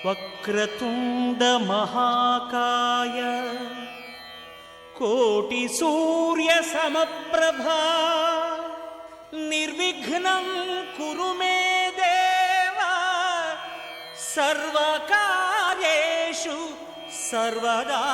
వక్రతుండ మహాకాయ కోటి సూర్య సమప్రభా నిర్విఘ్నం కురు మే దేవ సర్వకార్యేషు సర్వదా.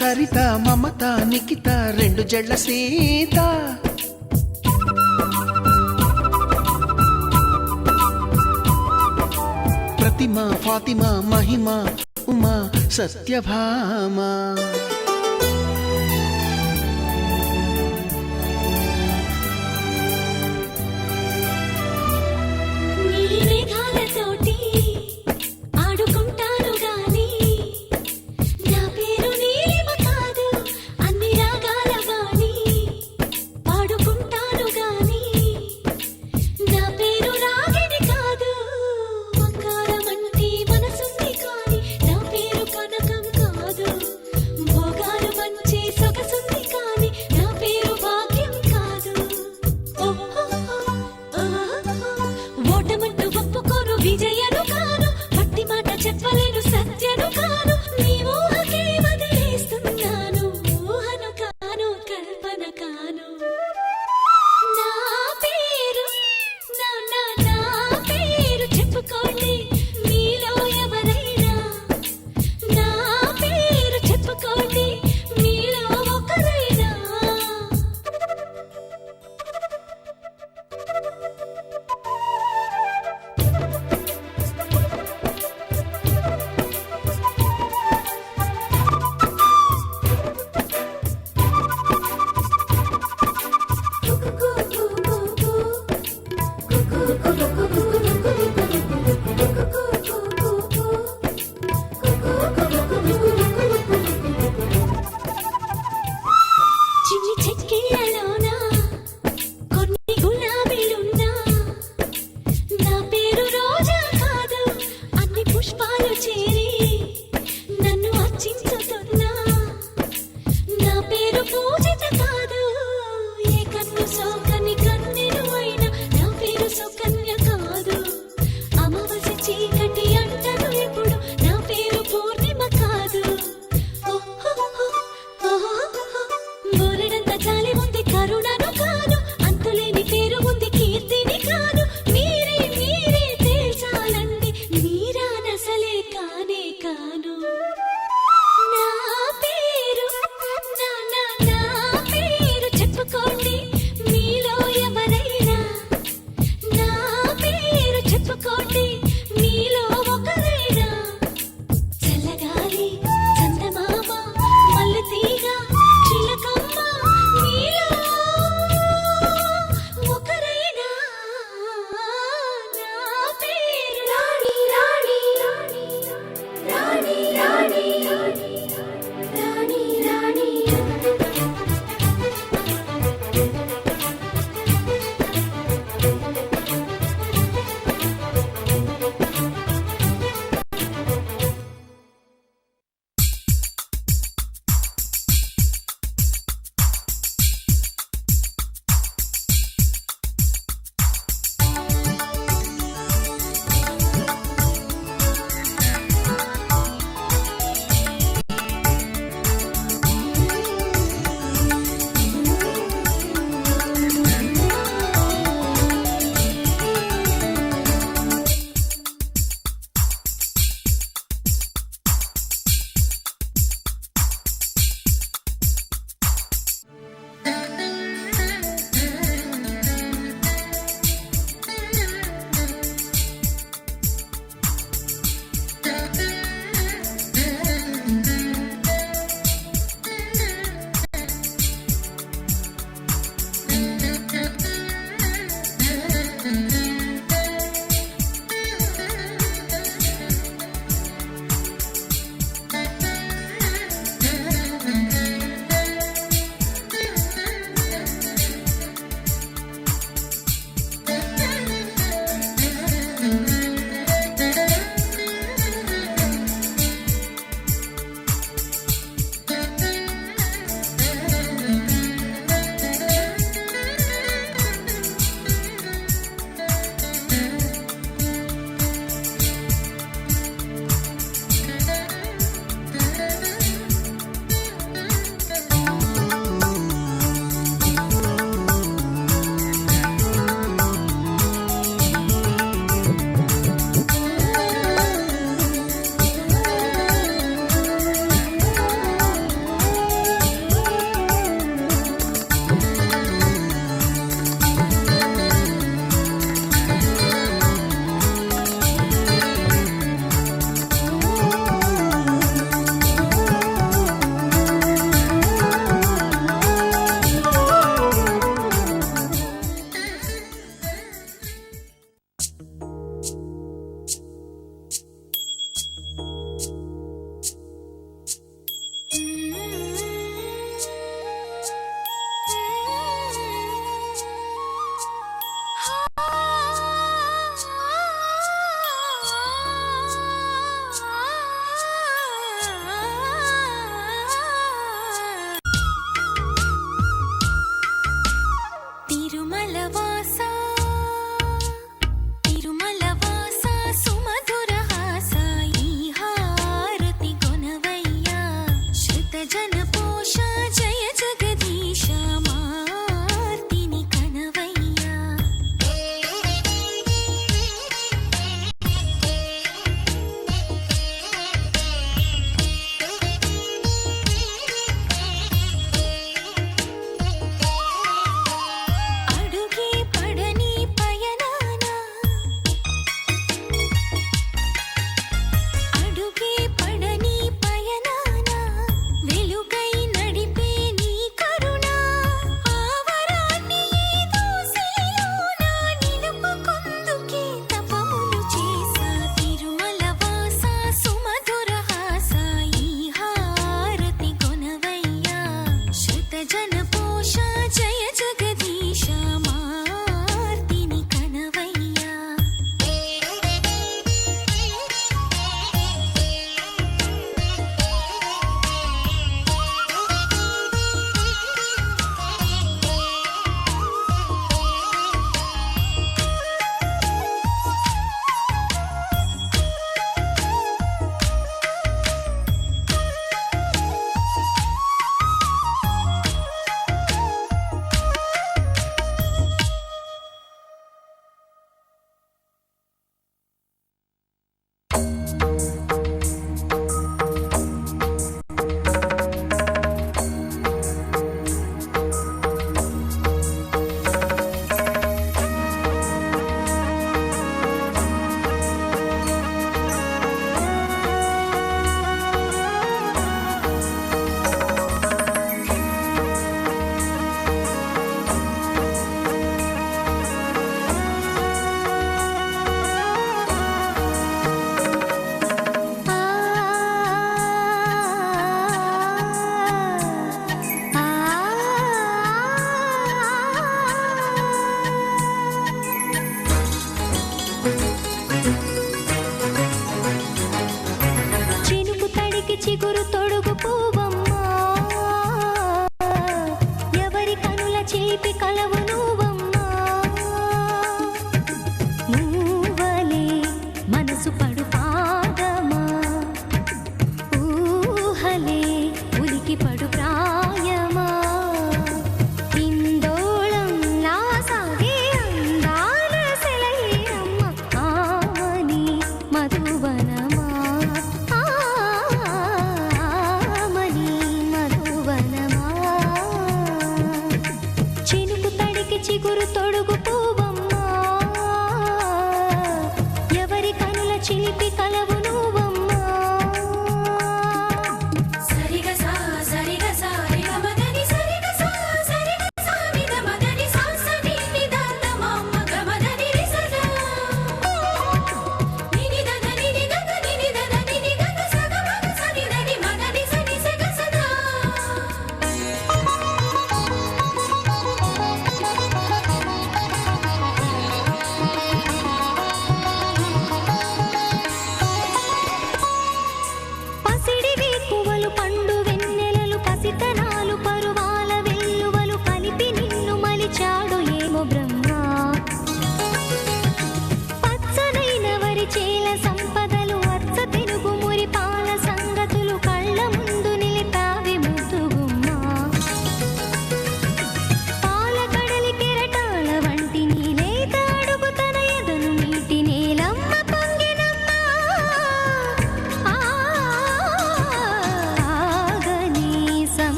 సరిత మమత నిఖిత రెండు జడ్ల సీత ప్రతిమ ఫాతిమ మహిమ ఉమా సత్యభామ భోగ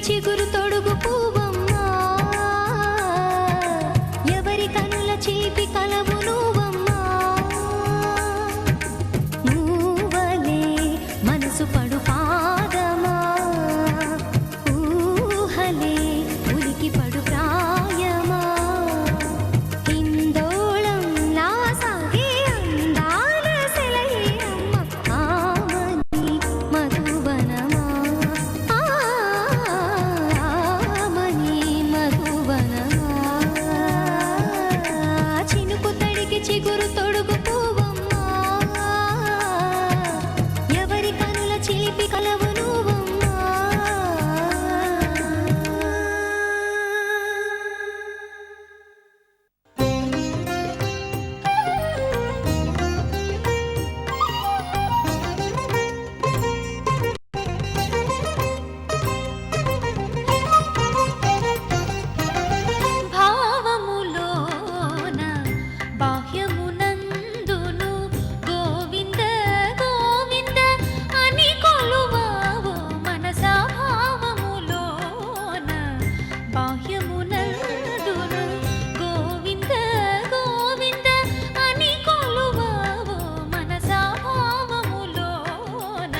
చిగురు తొడుగు పువ్వమ్మా ఎవరి కనుల చీపి కలవు నువ్వమ్మా నువ్వలే మనసు పడు పాదమా ఊహలే ఉలికి పడు ప్రాయమా హిందోళం లా సాగే అందాల సెలయేరమ్మ ఆమని మధువనమా ఆమని మధువనమా చినుకు తడికి చిగురు తొడుగు పువ్వమ్మా ఎవరి కనుల చిలిపి కలవు నువ్వమ్మా భావములోన బాహ్యమునందును గోవింద గోవింద అని కొలువావో మనసా భావములోన బాహ్యమునందును గోవింద గోవింద అని కొలువావో మనసా భావములోన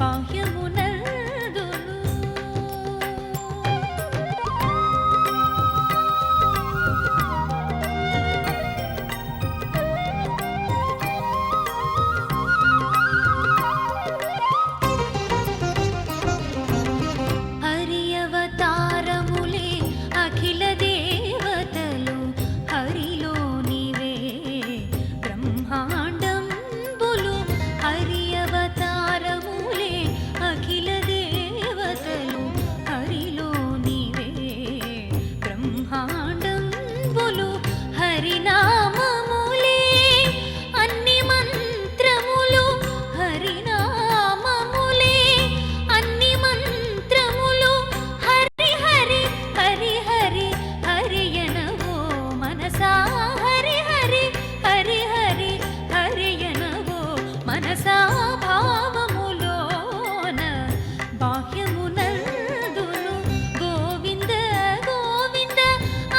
బాహ్యమునందును హరి అవతారములే అఖిల దేవతలు హరిలో నీవే బ్రహ్మాండంబులు హరి అవతారములే అఖిల దేవతలు హరిలో నీవే బ్రహ్మాండంబులు హరినామములే అన్ని మంత్రములు హరినామములే అన్ని మంత్రములు హరి హరి హరి హరి హరియనవో మనసా హరి హరి హరి హరి హరియనవో మనసా భావములోన బాహ్యమునందును గోవింద గోవింద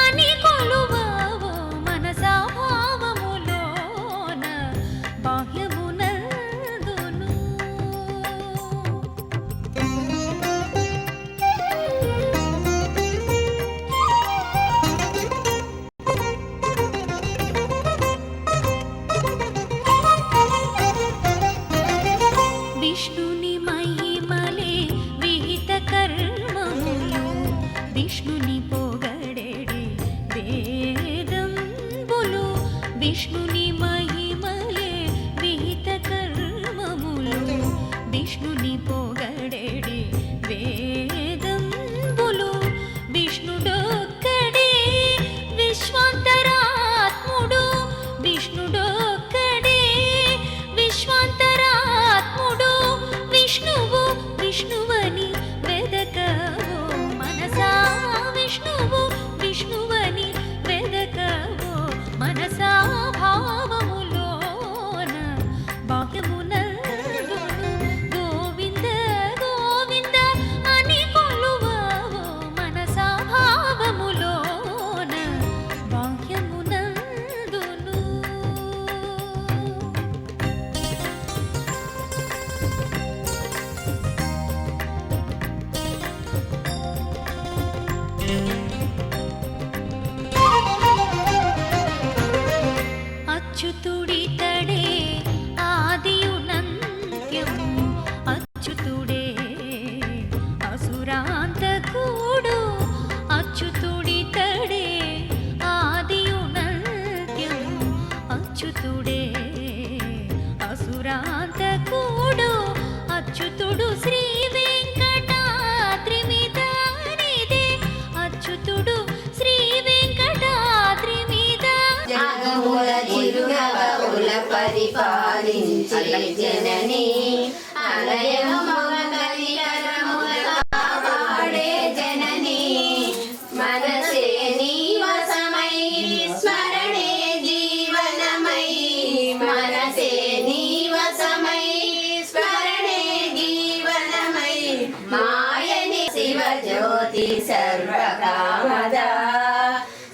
అని కొలువావో మనసా భావములోన బాహ్యమునందును విష్ణుని మహిమలే విహిత కర్మములు విష్ణుని పొగడెడి వేదంబులు విష్ణుని మహిమలే విహిత కర్మములు విష్ణుని పొగడెడి వేదంబులు విష్ణుడొక్కడే విశ్వాంతరాత్ముడు విష్ణుడొక్కడే విశ్వాంతరాత్ముడు విష్ణువు విష్ణువని వెదకవో మనసా విష్ణువు విష్ణువని వెదకవో మనసా భావములోన బాహ్యమునందును గోవింద గోవింద అని కొలువావో మనసా భావములోన బాహ్యమునందును అచ్యుతుడితడే ఆదియునంత్యము అచ్యుతుడే అసురాంతకుడు అచ్యుతుడితడే ఆదియునంత్యము అచ్యుతుడే అసురాంతకుడు అచ్యుతుడు శ్రీ వెంకటాద్రి మీదనిదే అచ్యుతుడు శ్రీ వెంకటాద్రి మీద జగముల చిరునవ్వుల పరిపాలించే జనని అలయముల కనికరముల కాపాడే జనని మనసే నీవసమై స్మరణే జీవనమై మనసే నీవసమై స్మరణే జీవనమై మాయని శివ శివజ్యోతి సర్వకామదా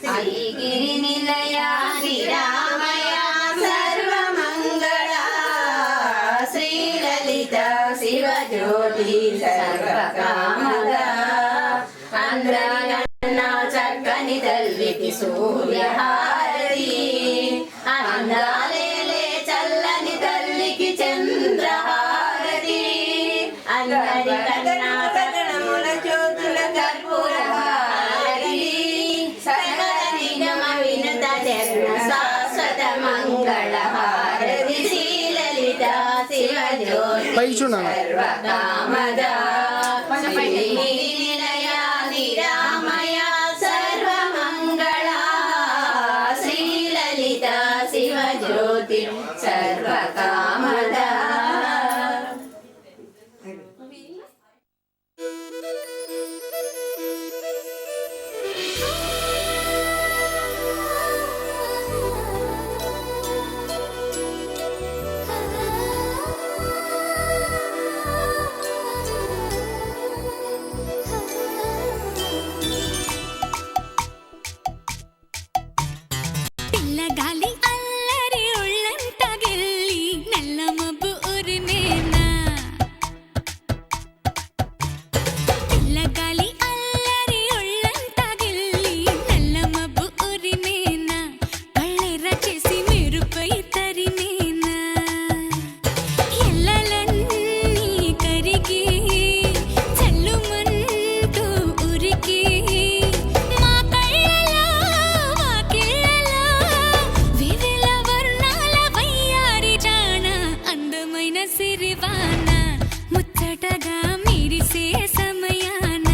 శ్రీగిరి నిలయా శ్రీరామయ సర్వమంగళ శ్రీలలిత శివజ్యోతి సర్వకామదా అందరికన్నా చక్కని తల్లికి సూర్యహారతి అందాలేలే చల్లని తల్లికి చంద్రహారతి అందరికన్నా సగణముల జ్యోతుల కర్పూర హారతి సకల నిగమ వినుత జన్మ శాశ్వత మంగళ హారతి శ్రీలలిత శివజ్యోతి పైకి చూడండి. సర్వకామదా నిలయా నిరామయ సర్వమంగళ శ్రీలలిత శివజ్యోతి సర్వకామదా పిల్లగాలి అల్లరి ఒళ్ళంత గిల్లి నల్ల మబ్బు ఉరిమేనా పిల్లగాలి అల్లరి ఒళ్ళంత గిల్లి నల్ల మబ్బు ఉరిమేనా కళ్ళెర్ర చేసి మెరుపై తరిమేనా ఎల్లలన్నీ కరిగి చల్లుమంటూ ఉరికి మా కళ్ళలో వాకిళ్ళలో వివిల వర్ణాల వయ్యారి జాణ అందమైన సిరివాన ముచ్చటగా మెరిసే సమయాన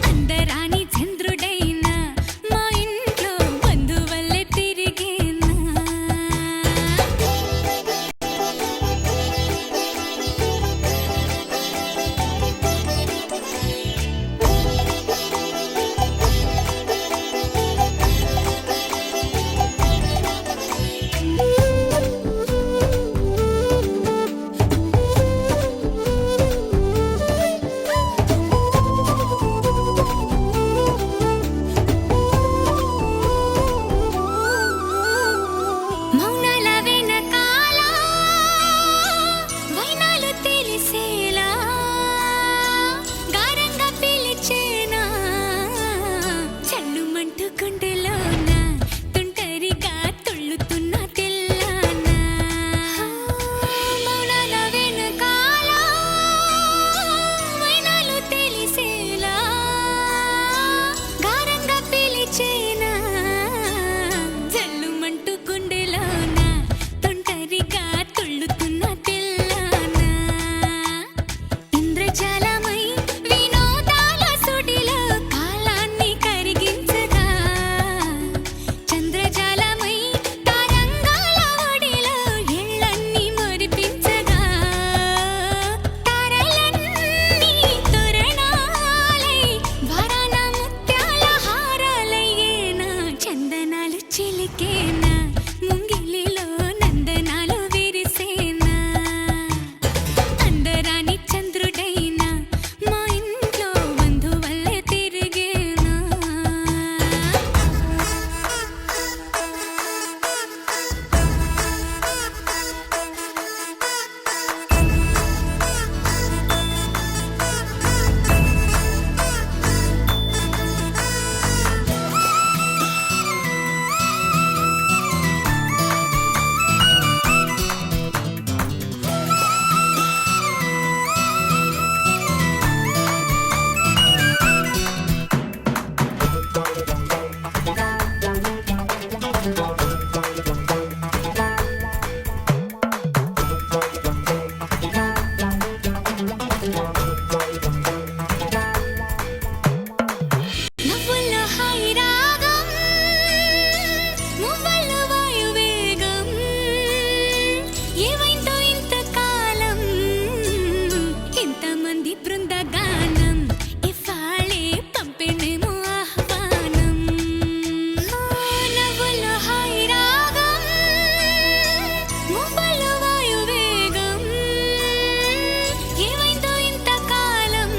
అందరాని చంద్రుడైనా మా ఇంట్లో బంధువల్లే తిరిగేనా మౌనాల వెనకాల వైనాలు తెలిసేలా గారంగా పిలిచేనా చల్లుమంటూ గుండెలోన తుంటరిగా తుళ్ళుతున్న తెల్లానా మౌనాల వెనకాల వైనాలు తెలిసేలా గారంగా పిలిచేనా జల్లుమంటూ గుండెలోన తుంటరిగా తుళ్ళుతున్న తెల్లానా ఇంద్రజాలమై వినోదాల సుడిలో కాలాన్ని కరిగించగా చంద్రజాలమై తరంగాల ఒడిలో ఎళ్ళన్నీ మురిపించగా తారలన్నీ తోరణాలై వరాన ముత్యాల హారాలయ్యేనా చందనాలు చిలికేనా ముంగిలిలో నందనాలు విరిసేనా అందరాని చంద్రుడైనా మా ఇంట్లో బంధువల్లే తిరిగేనా నవ్వుల్లో హాయి రాగం మువ్వల్లో వాయువేగం ఏవైందో ఇంతకాలం ఇంతమంది బృందగానం ఇవాళే పంపిణేమో ఆహ్వానం నవ్వుల్లో హాయి రాగం మువ్వల్లో వాయువేగం ఏవైందో ఇంతకాలం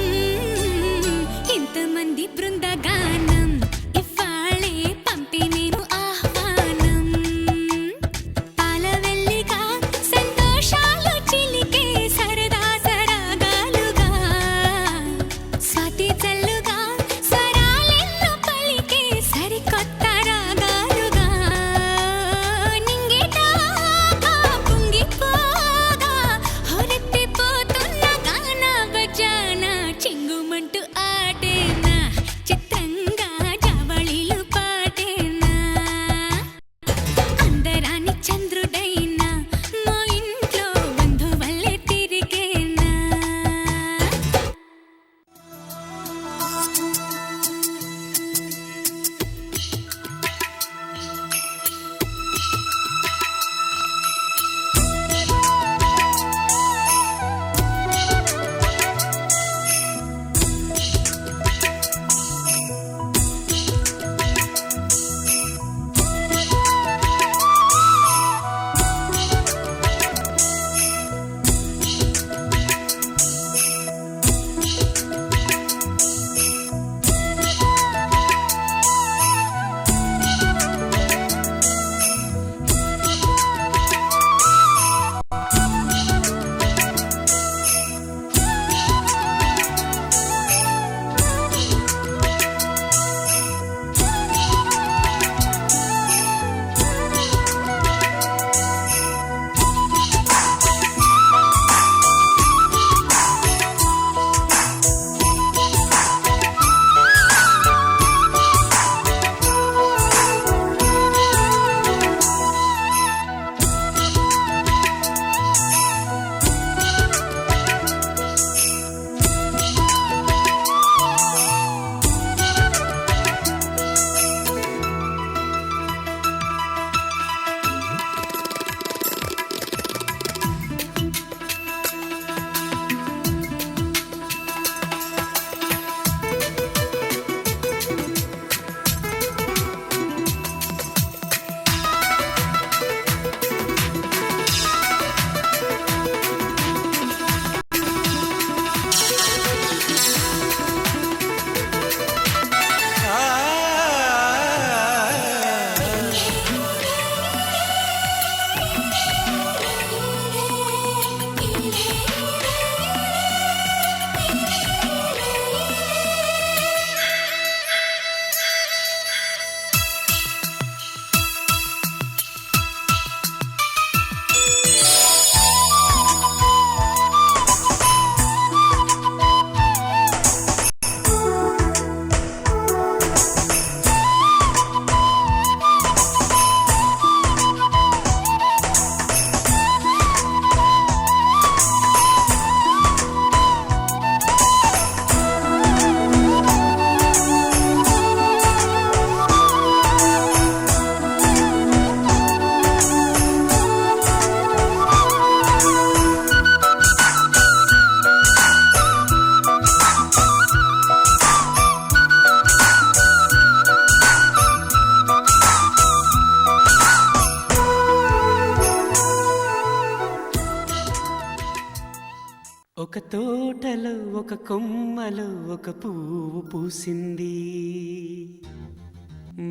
ఒక కొమ్మలో ఒక పువ్వు పూసింది.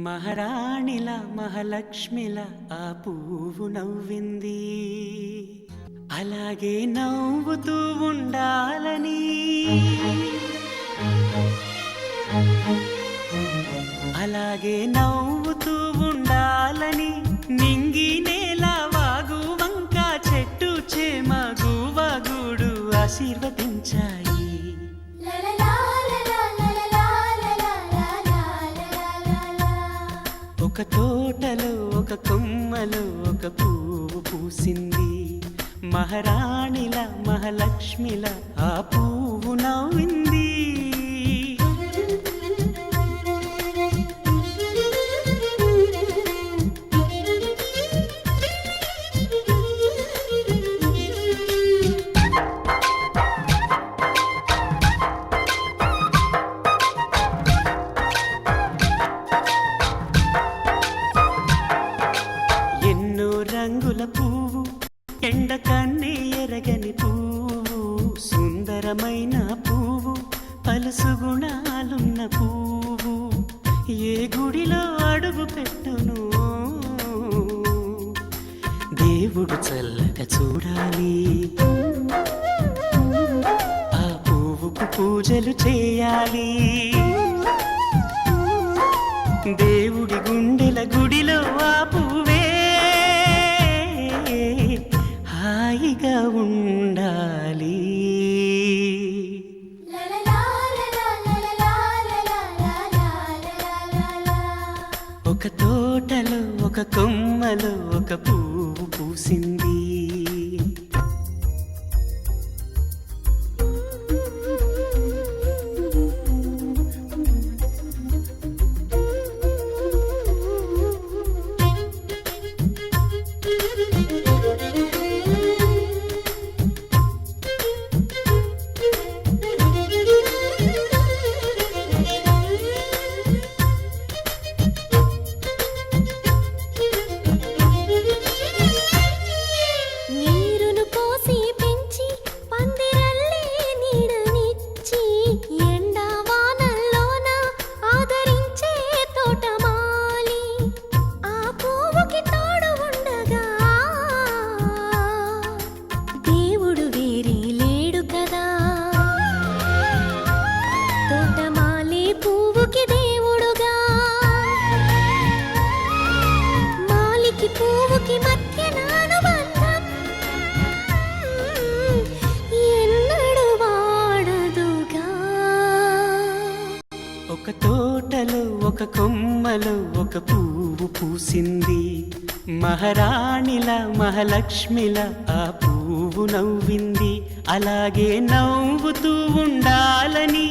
మహారాణిలా మహాలక్ష్మిలా ఆ పువ్వు నవ్వింది. అలాగే నవ్వుతూ ఉండాలని, అలాగే నవ్వుతూ ఉండాలని నింగి నేల వాగు వంక చెట్టు చేమ గువగుడు ఆశీర్వదించాయి. ఒక తోటలో ఒక కొమ్మలో ఒక పువ్వు పూసింది. మహారాణిలా మహాలక్ష్మిలా ఆ పువ్వు నవ్వింది. రంగుల పువ్వు, ఎండ కన్నే ఎరగని పువ్వు, సుందరమైన పువ్వు, పలుసు గుణాలున్న పువ్వు, ఏ గుడిలో అడుగు పెట్టును దేవుడు చల్లగా చూడాలి. ఆ పువ్వుకు పూజలు చేయాలి. దేవుడి గుండెల గుడిలో ఆ పువ్వే హాయిగా ఉండాలి. ఒక తోటలో ఒక కొమ్మలో ఒక పువ్వు పూసింది. ఒక తోటలో ఒక కొమ్మలో ఒక పువ్వు పూసింది. మహారాణిలా మహాలక్ష్మిలా ఆ పువ్వు నవ్వింది. అలాగే నవ్వుతూ ఉండాలని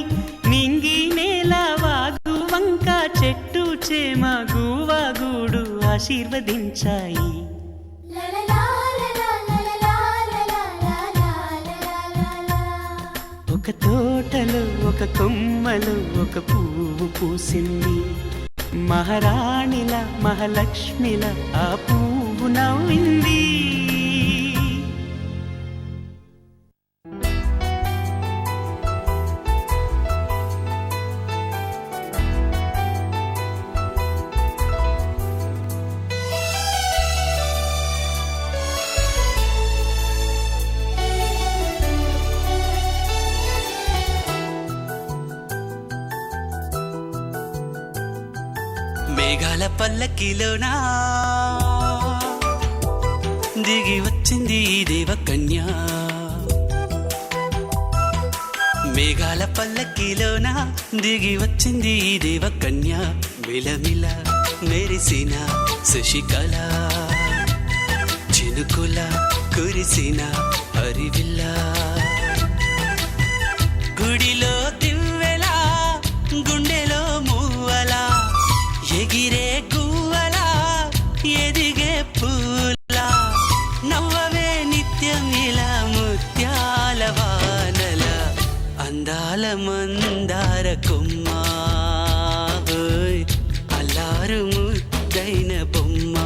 నింగి నేల వాగు వంక చెట్టు చేమ గువగుడు ఆశీర్వదించాయి. ఒక తోటలో ఒక కొమ్మలో ఒక పువ్వు పూసింది. మహారాణిలా మహాలక్ష్మిలా ఆ పువ్వు నవ్వింది. మేఘాల పల్లకిలోనా దిగి వచ్చింది దేవకన్య. మేఘాల పల్లకిలోనా దిగి వచ్చింది దేవకన్య. మిలమిల మెరిసిన శశికళ, చినుకుల కురిసిన హరివిల్ల, గుడిలో దివ్వెలా గుండెలో మూవలా, ఎగిరే గువ్వలా ఎదిగే పూలా, నవ్వవే నిత్యం ఇలా ముత్యాల వానల, అందాల మందార కొమ్మ, అల్లారు ముద్దైన బొమ్మ.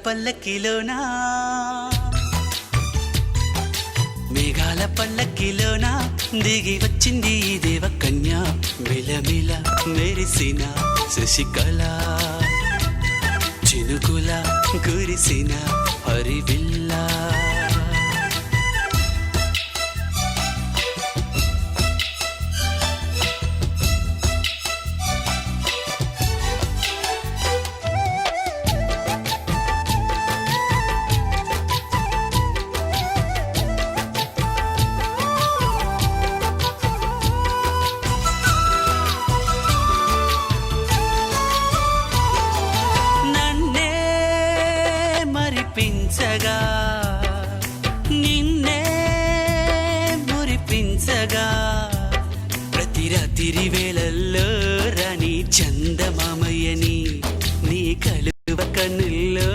పల్లకిలోనా మేఘాల పల్లకిలోన దిగి వచ్చింది ఈ దేవకన్య మిలమిల మెరిసిన శశికళ చినుకుల కురిసిన హరివిల్లా మరిపించగా నిన్నే మురిపించగా ప్రతి రాత్రి వేళల్లో రాణి చందమామయ్యని నీ కలువ కన్నుల్లో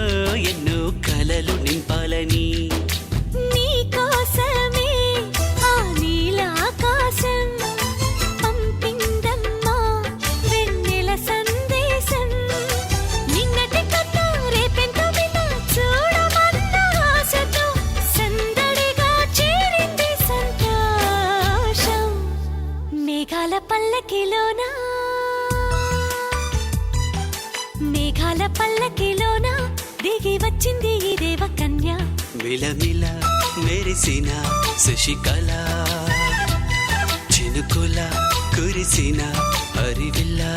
ఎన్నో కలలు నింపాలని నీ కోసమే ఆ నీలాకాశం పంపిందమ్మా వెన్నెల సందేశం నిన్నటి కథ రేపెంత వినా చూడమన్న ఆశతో సందడిగా చేరింది సంతోషం మేఘాల పల్లకిలోనా మేఘాల పల్లకిలోనా దిగి వచ్చింది ఈ దేవకన్య మిలమిల మెరిసిన శశికళ చినుకుల కురిసిన హరివిల్లా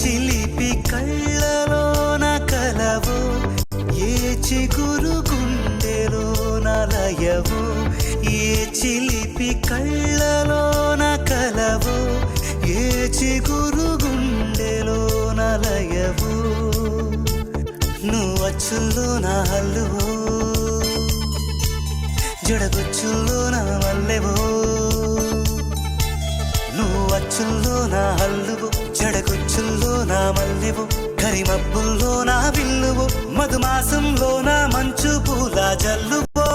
చిలిపి కళ్ళలోన కలవు ఏ చిగురు గుండెలోన లయవు ఏ చిలిపి కళ్ళలోన కలవు ఏ చిగురు గుండెలోన లయవు నువ్వు అచ్చుల్లో నా హల్లువో జడగొచ్చుల్లో నా మల్లెవో నువ్వు అచ్చుల్లో నా హల్లువో జడగొచ్చుల్లో నా మల్లెవో కరిమబ్బుల్లో నా విల్లువో మధుమాసంలో నా మంచు పూల జల్లువో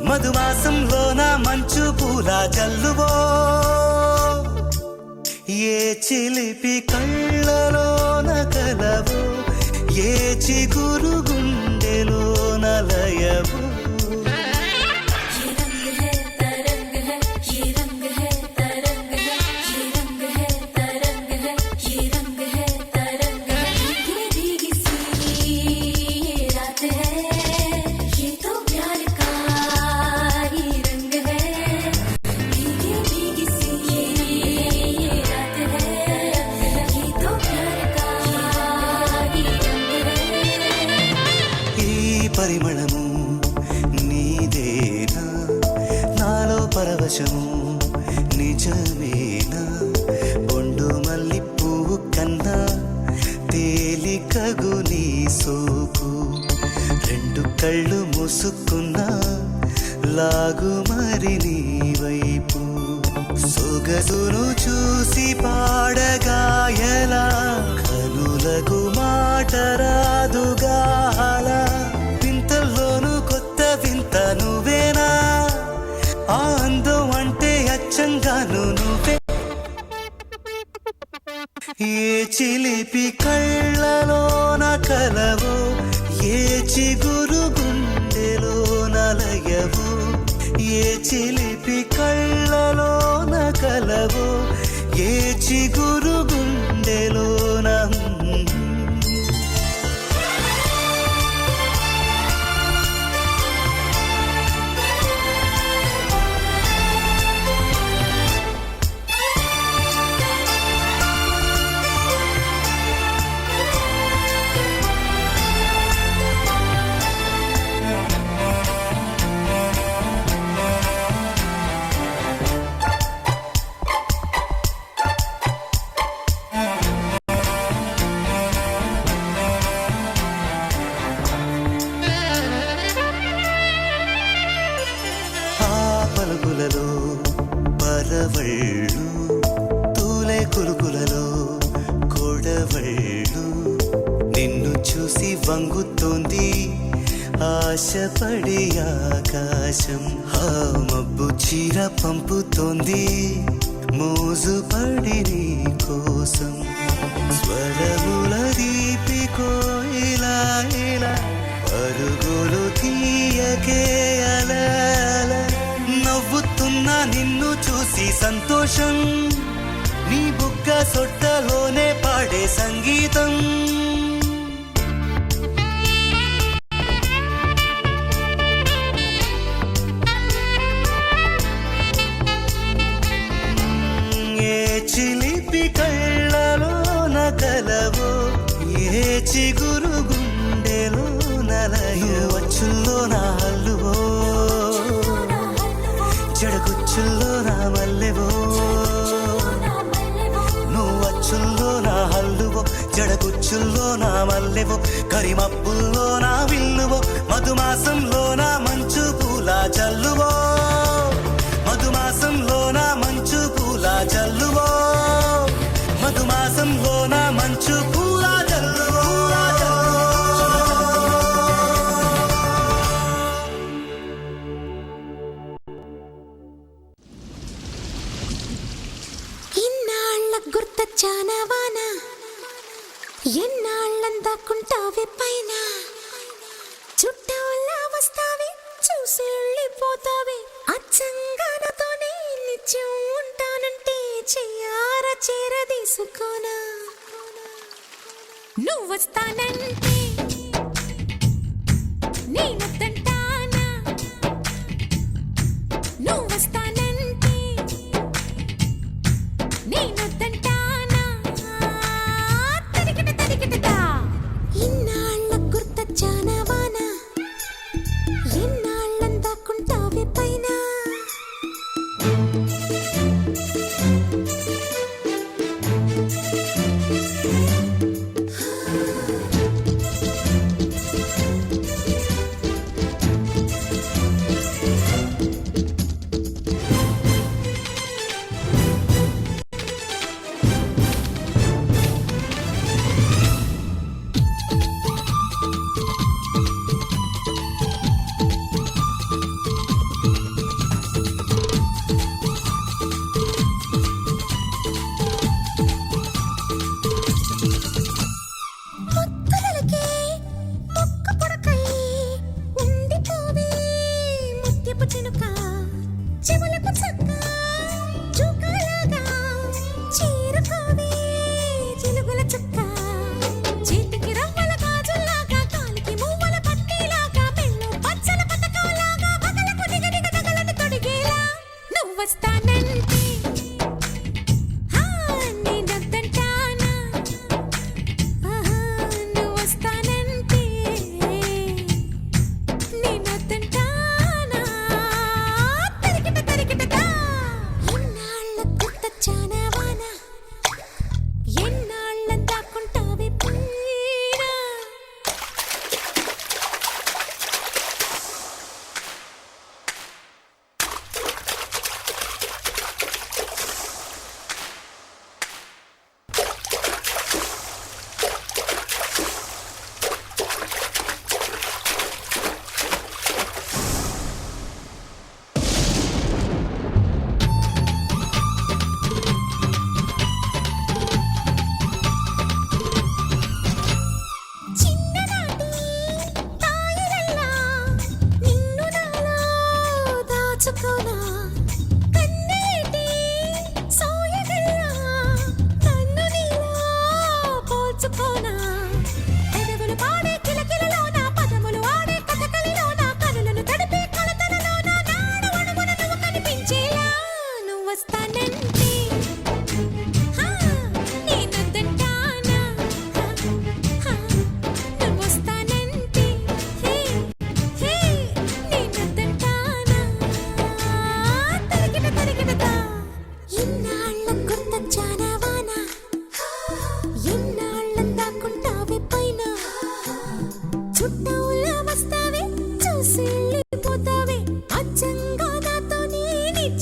మధుమాసంలో నా మంచు పూల జల్లువో ఏ చిలిపి కళ్ళలోన కలవు ఏ చిగురు గుండెలోన లయవు పరిమళము నీదేనా నాలో పరవశము నిజమేనా బొండు మల్లి పువ్వు కన్నా తేలికగు నీ సోకు రెండు కళ్ళు మూసుకున్నా లాగు మరి నీ వైపు సొగసును చూసి పాడగాయలా కనులకు మాట రాదుగాలా వింతల్లోనూ కొత్త వింత నువ్వేనా ఆ అందం అంటే అచ్చంగాను నువ్వే ఏ చిలిపి కళ్ళలోన కలవు ఏ చిగురు గుండెలోన లయవు ఏ చిలిపి కళ్ళలోన కలవు ఏ చిగురు గుండెలోన పరుగులలో పరవళ్ళు తూలే కులుకులలో కొడవళ్ళు నిన్ను చూసి వంగుతోంది ఆశపడి ఆకాశం ఆ మబ్బు చీర పంపుతోంది మోజుపడి నీ కోసం స్వరముల దీపికోయిలా ఇలా పరుగులు తీయకే అలా అలా. నవ్వుతున్నా నిన్ను చూసి సంతోషం నీ బుగ్గ సొట్టలోనే పాడే సంగీతం చిలిపి కళ్ళలో నకలవో ఏ చిగురు గుండెలో నలయో వచ్చుల్లో నా హల్లువో జడగుచ్చుల్లో నా మల్లెవో నువ్వు వచ్చుల్లో నా హల్లువో జడగుచ్చుల్లో నా మల్లెవో కరిమప్పుల్లో నా విల్లువో మధుమాసంలో నా మంచు పూల జల్లువో మధుమాసంలో నా మంచు పూల జల్లువో మధుమాసంలో నా మంచు పూల జల్లువో ఇన్నాళ్ళ గుర్తొచ్చానవాన ఎన్నాళ్ళందాకుంటావే పైన చుట్టాల్లా వస్తావే చూసి వెళ్ళిపోతావే అచ్చంగానతోనే నిత్యం ఉంటానంటే చెయ్యార చేరదీసుకోనా నువ్వు వస్తానంటే నేనొద్దంటానా నువ్వు వస్తానంటే నేనొద్దంటానా తరికిట తరికిటదా ఇన్నాళ్ళ గుర్తొచ్చానవాన ఎన్నాళ్ళందాకుంటావే పైన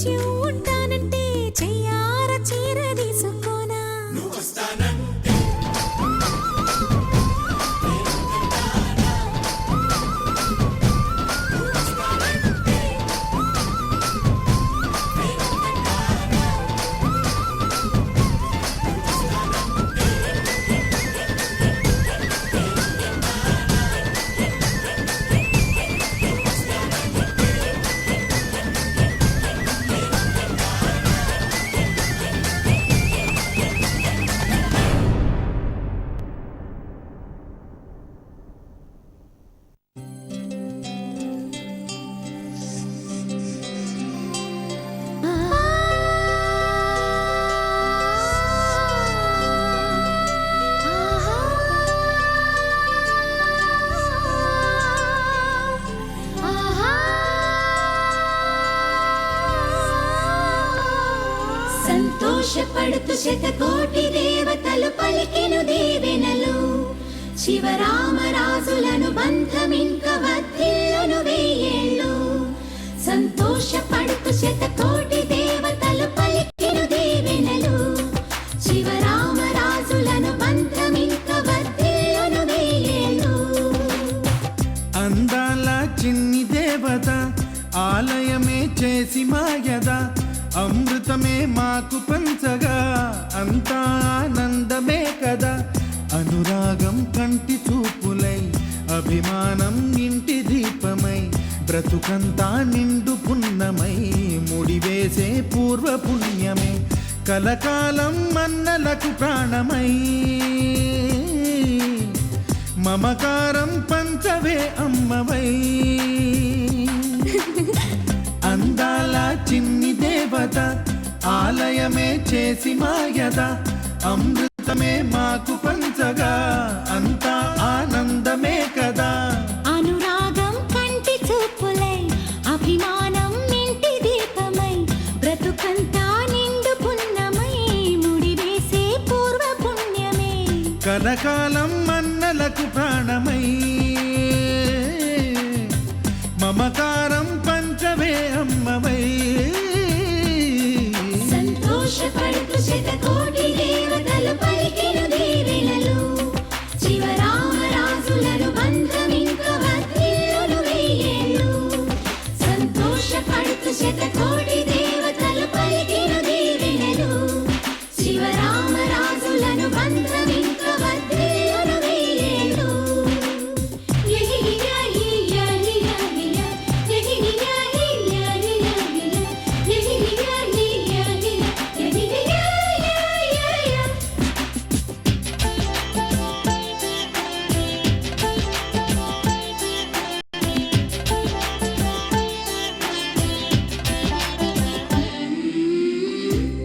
వచ్చి ఉంటానంటే చెయ్యార చీర తీసుకోనా సంతోషపడుతూ శతకోటి దేవతలు పలికెను దీవెనలు శివరామరాజులను బంధమింక వర్ధిల్లును వెయ్యేళ్ళు సంతోషపడుతూ శతకోటి దేవతలు పలికెను దీవెనలు శివరామరాజులను బంధమింక వర్ధిల్లును వెయ్యేళ్ళు అందాల చిన్ని దేవత ఆలయమే చేసి మాయద అమృతమే మాకు పంచగా అంతా ఆనందమే కదా అనురాగం కంటి చూపులై అభిమానం ఇంటి దీపమై బ్రతుకంతా నిండు పున్నమై ముడివేసే పూర్వ పుణ్యమే కలకాలం మన్నలకు ప్రాణమై మమకారం పంచవే అమ్మవై అందాల చిన్ని దేవత ఆలయమే చేసి మాయద అమృతమే మాకు పంచగా అంతా ఆనందమే కదా అనురాగం కంటి చూపులై అభిమానం ఇంటి దీపమై బ్రతుకంతా నిండు పున్నమై ముడివేసే పూర్వ పుణ్యమే కలకాలం మన్నలకు ప్రాణమై మమకారం పంచవే అమ్మవై సంతోషపడుతూ శతకోటి దేవతలు పలికెను దీవెనలు శివరామరాజులను బంధమింక వర్ధిల్లును వెయ్యేళ్ళు సంతోషపడుతూ శతకోటి దేవతలు పలికెను దీవెనలు శివరామరాజులను బంధమింక వర్ధిల్లును వెయ్యేళ్ళు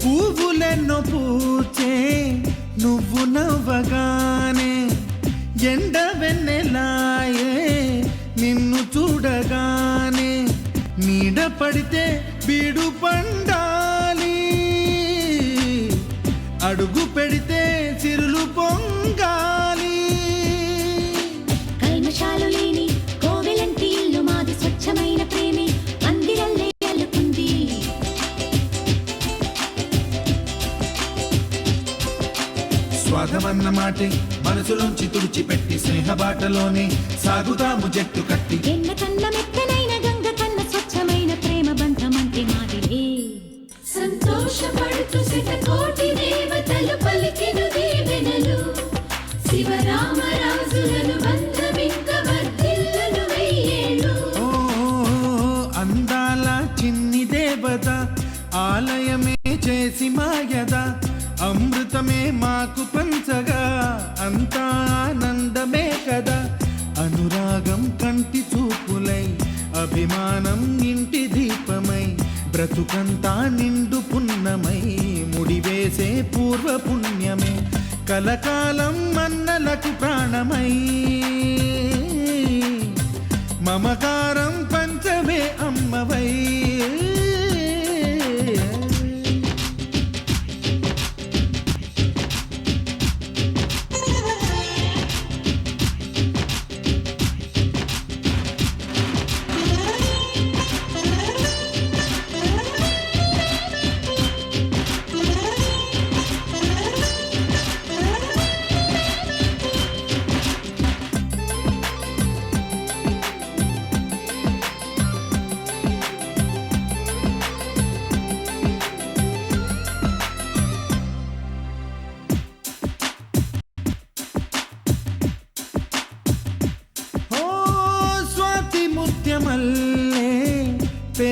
పువ్వులెన్నో పూచే నువ్వు నవ్వగానే ఎండ వెన్నెలాయే నిన్ను చూడగానే నీడ పడితే బీడు పండాలి అడుగు పెడితే సిరులు పొంగాలి కల్మషాలు లేని కోవెలంటి ఇల్లు మాది స్వచ్ఛమైన ప్రేమే అందిరల్లే అల్లుకుంది స్వాగమన్న మాటే మనసులోంచి తుడిచిపెట్టి స్నేహబాటలోనే సాగుదాము జట్టు కట్టి ఎన్న కన్న మెత్తనైన గంగ కన్న స్వచ్ఛమైన ప్రేమ బంధమంటే మాదిలే సంతోషపడుతూ శతకోటి దేవతలు పలికెను దీవెనలు శివరామరాజులను బంధమింక వర్ధిల్లును వెయ్యేళ్ళు అందాల చిన్ని దేవత ఆలయమే చేసి మాయద అమృతమే మాకు పంచగా అంతా ఆనందమే కదా అనురాగం కంటి చూపులై అభిమానం ఇంటి దీపమై బ్రతుకంతా నిండు పున్నమై ముడివేసే పూర్వ పుణ్యమే కలకాలం మన్నలకు ప్రాణమై మమకారం పంచవే అమ్మవై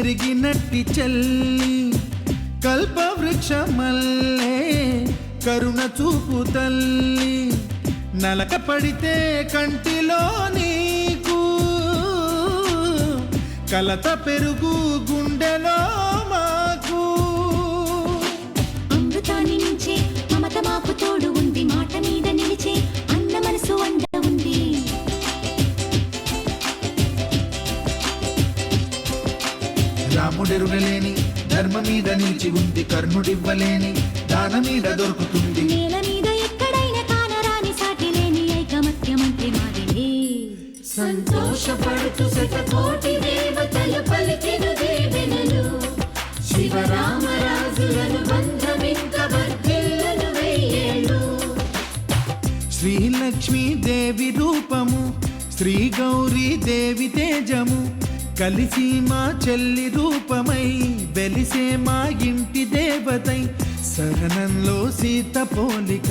పెరిగినట్టి చెల్లి కల్పవృక్షమల్లే కరుణ చూపు తల్లి నలక పడితే కంటిలో నీకు కలత పెరుగు గుండెలో మాకు అమృతాన్ని మించే మమత మాకు తోడు ఉంది మాట మీద నిలిచే అన్న మనసు అండ ఉంది రాముడెరుగలేని ధర్మ మీద నిలిచి ఉంది కర్ణుడివ్వలేని దాన మీద దొరుకుతుంది నేల మీద ఎక్కడైనా కానరాని సాటి లేని ఐకమత్యమంటే మాదిలే సంతోషపడుతూ శతకోటి దేవతలు పలికెను దీవెనలు శివరామరాజులను బంధమింక వర్ధిల్లును వెయ్యేళ్ళు శ్రీలక్ష్మీ దేవి రూపము శ్రీ గౌరీ దేవి తేజము కలిసి మా చెల్లి రూపమై వెలిసే మా ఇంటి దేవతై సహనంలో సీత పోలిక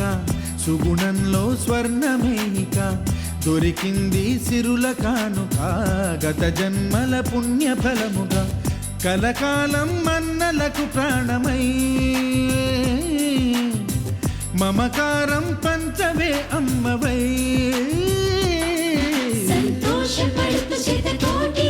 సుగుణంలో స్వర్ణమేనిక దొరికింది సిరుల కానుక గత జన్మల పుణ్య ఫలముగా కలకాలం మన్నలకు ప్రాణమై మమకారం పంచవే అమ్మవై సంతోషపడుతూ శతకోటి